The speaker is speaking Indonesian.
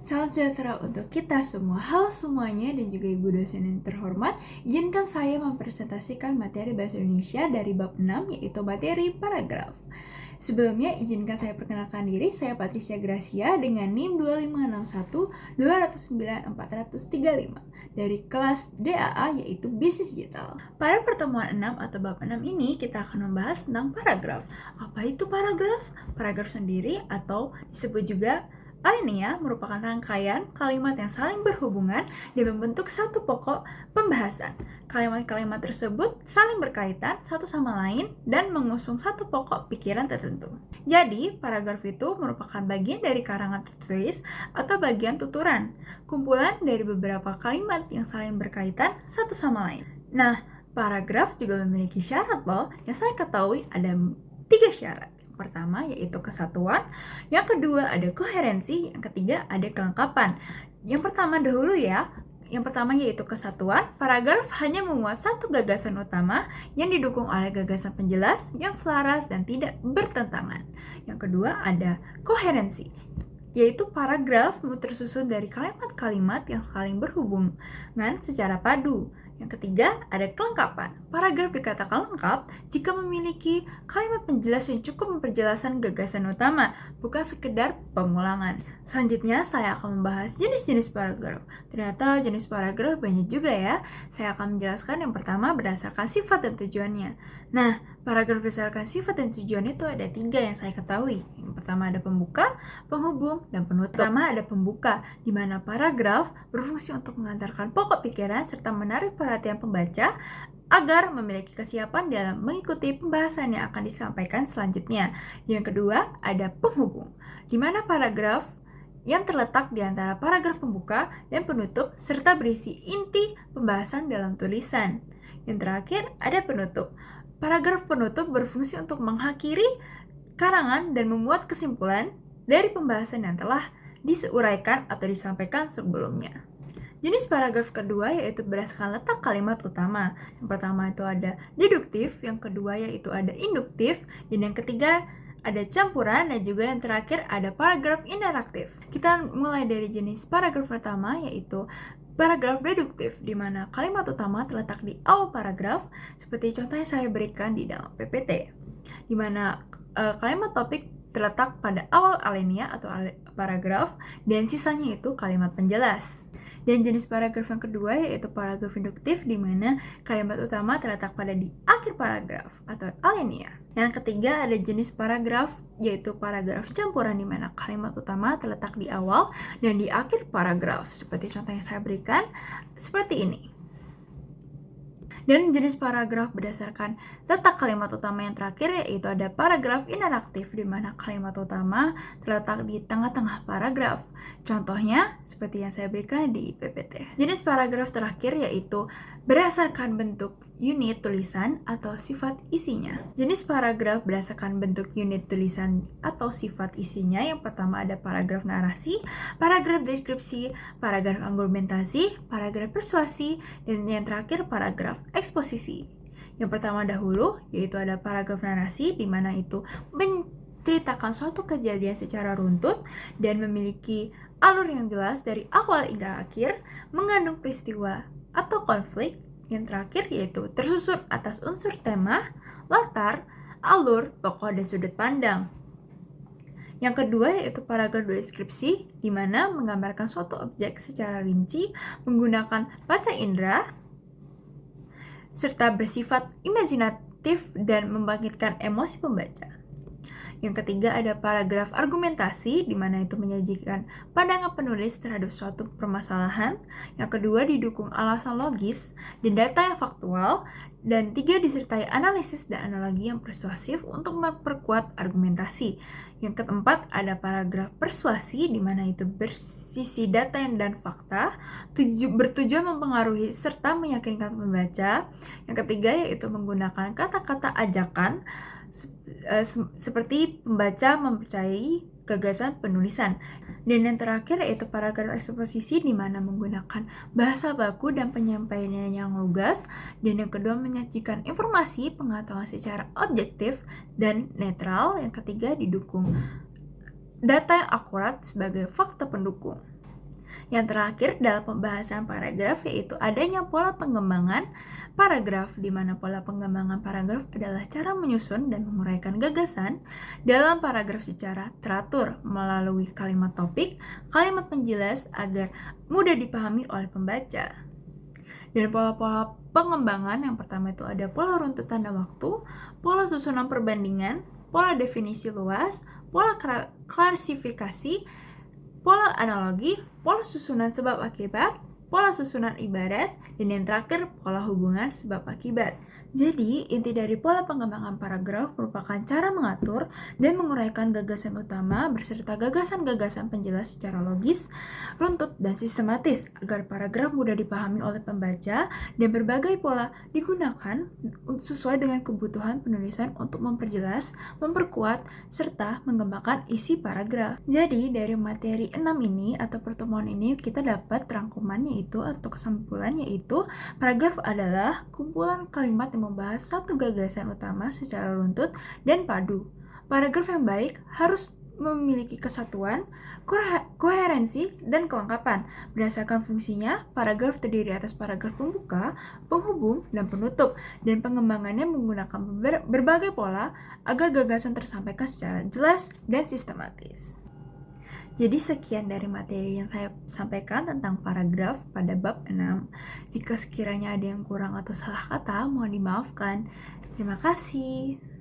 Salam sejahtera untuk kita semua. Halo semuanya dan juga ibu dosen yang terhormat. Izinkan saya mempresentasikan materi bahasa Indonesia dari bab 6 yaitu materi paragraf. Sebelumnya izinkan saya perkenalkan diri. Saya Patricia Gracia dengan NIM 2561-209-435 dari kelas DAA yaitu Bisnis Digital. Pada pertemuan 6 atau bab 6 ini kita akan membahas tentang paragraf. Apa itu paragraf? Paragraf sendiri atau disebut juga alinea merupakan rangkaian kalimat yang saling berhubungan dan membentuk satu pokok pembahasan. Kalimat-kalimat tersebut saling berkaitan satu sama lain dan mengusung satu pokok pikiran tertentu. Jadi, paragraf itu merupakan bagian dari karangan tertulis atau bagian tuturan, kumpulan dari beberapa kalimat yang saling berkaitan satu sama lain. Nah, paragraf juga memiliki syarat loh. Yang saya ketahui ada 3 syarat. Pertama yaitu kesatuan, yang kedua ada koherensi, yang ketiga ada kelengkapan. Yang pertama dahulu ya, yang pertama yaitu kesatuan. Paragraf hanya memuat satu gagasan utama yang didukung oleh gagasan penjelas yang selaras dan tidak bertentangan. Yang kedua ada koherensi, yaitu paragraf tersusun dari kalimat-kalimat yang saling berhubungan secara padu. Yang ketiga, ada kelengkapan. Paragraf dikatakan lengkap jika memiliki kalimat penjelas yang cukup memperjelaskan gagasan utama, bukan sekedar pengulangan. Selanjutnya, saya akan membahas jenis-jenis paragraf. Ternyata jenis paragraf banyak juga ya. Saya akan menjelaskan yang pertama berdasarkan sifat dan tujuannya. Nah, paragraf berdasarkan sifat dan tujuan itu ada 3 yang saya ketahui. Yang pertama ada pembuka, penghubung, dan penutup. Pertama ada pembuka, di mana paragraf berfungsi untuk mengantarkan pokok pikiran serta menarik perhatian pembaca agar memiliki kesiapan dalam mengikuti pembahasan yang akan disampaikan selanjutnya. Yang kedua ada penghubung, di mana paragraf yang terletak di antara paragraf pembuka dan penutup serta berisi inti pembahasan dalam tulisan. Yang terakhir ada penutup. Paragraf penutup berfungsi untuk mengakhiri karangan dan memuat kesimpulan dari pembahasan yang telah diuraikan atau disampaikan sebelumnya. Jenis paragraf kedua yaitu berdasarkan letak kalimat utama. Yang pertama itu ada deduktif, yang kedua yaitu ada induktif, dan yang ketiga ada campuran, dan juga yang terakhir ada paragraf interaktif. Kita mulai dari jenis paragraf pertama yaitu paragraf deduktif, di mana kalimat utama terletak di awal paragraf, seperti contoh yang saya berikan di dalam PPT, di mana kalimat topik terletak pada awal alinea atau paragraf, dan sisanya itu kalimat penjelas. Dan jenis paragraf yang kedua yaitu paragraf induktif, di mana kalimat utama terletak pada di akhir paragraf atau alinea. Yang ketiga ada jenis paragraf yaitu paragraf campuran, di mana kalimat utama terletak di awal dan di akhir paragraf, seperti contoh yang saya berikan seperti ini. Dan jenis paragraf berdasarkan letak kalimat utama yang terakhir yaitu ada paragraf interaktif, di mana kalimat utama terletak di tengah-tengah paragraf. Contohnya seperti yang saya berikan di PPT. Jenis paragraf terakhir yaitu berdasarkan bentuk unit tulisan atau sifat isinya. Jenis paragraf berdasarkan bentuk unit tulisan atau sifat isinya, yang pertama ada paragraf narasi, paragraf deskripsi, paragraf argumentasi, paragraf persuasi, dan yang terakhir paragraf eksposisi. Yang pertama dahulu yaitu ada paragraf narasi, di mana itu menceritakan suatu kejadian secara runtut dan memiliki alur yang jelas dari awal hingga akhir, mengandung peristiwa atau konflik. Yang terakhir yaitu tersusun atas unsur tema, latar, alur, tokoh, dan sudut pandang. Yang kedua yaitu paragraf deskripsi, di mana menggambarkan suatu objek secara rinci menggunakan panca indera serta bersifat imajinatif dan membangkitkan emosi pembaca. Yang ketiga ada paragraf argumentasi, di mana itu menyajikan pandangan penulis terhadap suatu permasalahan. Yang kedua didukung alasan logis dan data yang faktual. Dan 3 disertai analisis dan analogi yang persuasif untuk memperkuat argumentasi. Yang keempat ada paragraf persuasi, di mana itu bersisi data dan fakta, bertujuan mempengaruhi serta meyakinkan pembaca. Yang ketiga yaitu menggunakan kata-kata ajakan, seperti pembaca mempercayai gagasan penulisan. Dan yang terakhir yaitu paragraf eksposisi, di mana menggunakan bahasa baku dan penyampaian yang lugas. Dan yang kedua menyajikan informasi pengetahuan secara objektif dan netral. Yang ketiga didukung data yang akurat sebagai fakta pendukung. Yang terakhir dalam pembahasan paragraf yaitu adanya pola pengembangan paragraf, di mana pola pengembangan paragraf adalah cara menyusun dan menguraikan gagasan dalam paragraf secara teratur melalui kalimat topik, kalimat penjelas agar mudah dipahami oleh pembaca. Dan pola-pola pengembangan yang pertama itu ada pola runtutan dan waktu, pola susunan perbandingan, pola definisi luas, pola klasifikasi, pola analogi, pola susunan sebab akibat, pola susunan ibarat, dan yang terakhir pola hubungan sebab akibat. Jadi, inti dari pola pengembangan paragraf merupakan cara mengatur dan menguraikan gagasan utama beserta gagasan-gagasan penjelas secara logis, runtut, dan sistematis agar paragraf mudah dipahami oleh pembaca, dan berbagai pola digunakan sesuai dengan kebutuhan penulisan untuk memperjelas, memperkuat, serta mengembangkan isi paragraf. Jadi, dari materi 6 ini atau pertemuan ini kita dapat rangkumannya itu atau kesimpulannya itu paragraf adalah kumpulan kalimat yang membahas satu gagasan utama secara runtut dan padu. Paragraf yang baik harus memiliki kesatuan, koherensi, dan kelengkapan. Berdasarkan fungsinya, paragraf terdiri atas paragraf pembuka, penghubung, dan penutup, dan pengembangannya menggunakan berbagai pola agar gagasan tersampaikan secara jelas dan sistematis. Jadi sekian dari materi yang saya sampaikan tentang paragraf pada bab 6. Jika sekiranya ada yang kurang atau salah kata, mohon dimaafkan. Terima kasih.